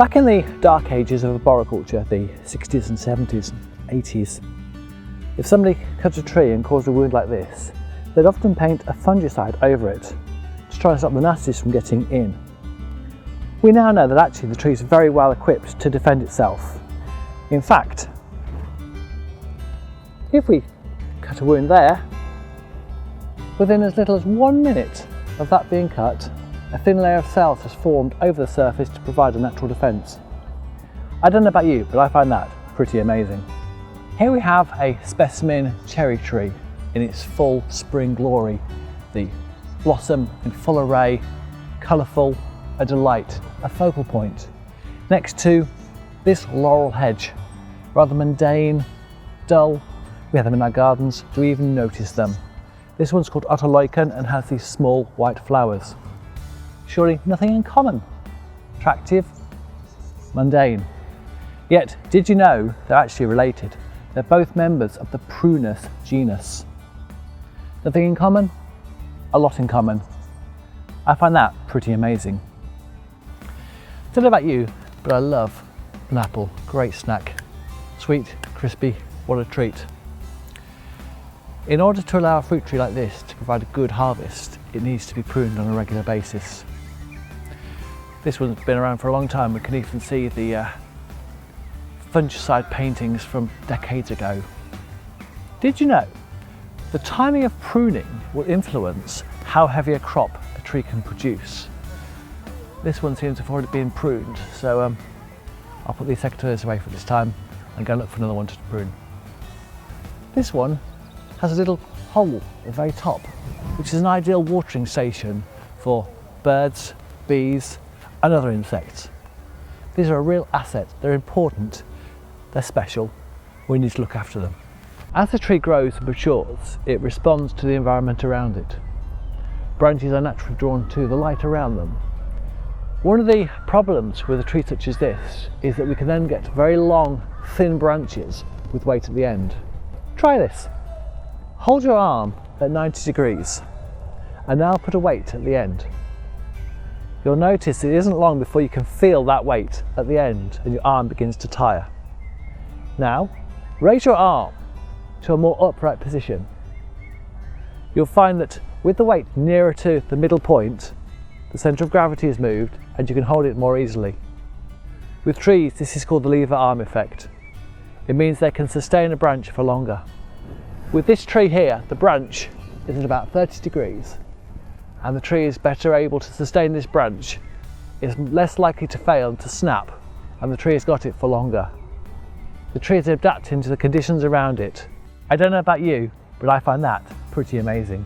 Back in the dark ages of arboriculture, the 60s and 70s and 80s, if somebody cut a tree and caused a wound like this, they'd often paint a fungicide over it to try and stop the nasties from getting in. We now know that actually the tree is very well equipped to defend itself. In fact, if we cut a wound there, within as little as 1 minute of that being cut, a thin layer of cells has formed over the surface to provide a natural defence. I don't know about you, but I find that pretty amazing. Here we have a specimen cherry tree in its full spring glory. The blossom in full array, colourful, a delight, a focal point. Next to this laurel hedge, rather mundane, dull. We have them in our gardens. Do we even notice them? This one's called Otterleuken and has these small white flowers. Surely nothing in common. Attractive, mundane. Yet, did you know they're actually related? They're both members of the Prunus genus. Nothing in common? A lot in common. I find that pretty amazing. Don't know about you, but I love an apple. Great snack. Sweet, crispy, what a treat. In order to allow a fruit tree like this to provide a good harvest, it needs to be pruned on a regular basis. This one's been around for a long time. We can even see the fungicide paintings from decades ago. Did you know the timing of pruning will influence how heavy a crop a tree can produce? This one seems to have already been pruned, so I'll put these secateurs away for this time and go look for another one to prune. This one has a little hole at the very top, which is an ideal watering station for birds, bees and other insects. These are a real asset. They're important, they're special, we need to look after them. As the tree grows and matures, it responds to the environment around it. Branches are naturally drawn to the light around them. One of the problems with a tree such as this is that we can then get very long, thin branches with weight at the end. Try this. Hold your arm at 90 degrees and now put a weight at the end. You'll notice it isn't long before you can feel that weight at the end and your arm begins to tire. Now, raise your arm to a more upright position. You'll find that with the weight nearer to the middle point, the centre of gravity is moved and you can hold it more easily. With trees, this is called the lever arm effect. It means they can sustain a branch for longer. With this tree here, the branch is at about 30 degrees and the tree is better able to sustain this branch, is less likely to fail and to snap, and the tree has got it for longer. The tree is adapting to the conditions around it. I don't know about you, but I find that pretty amazing.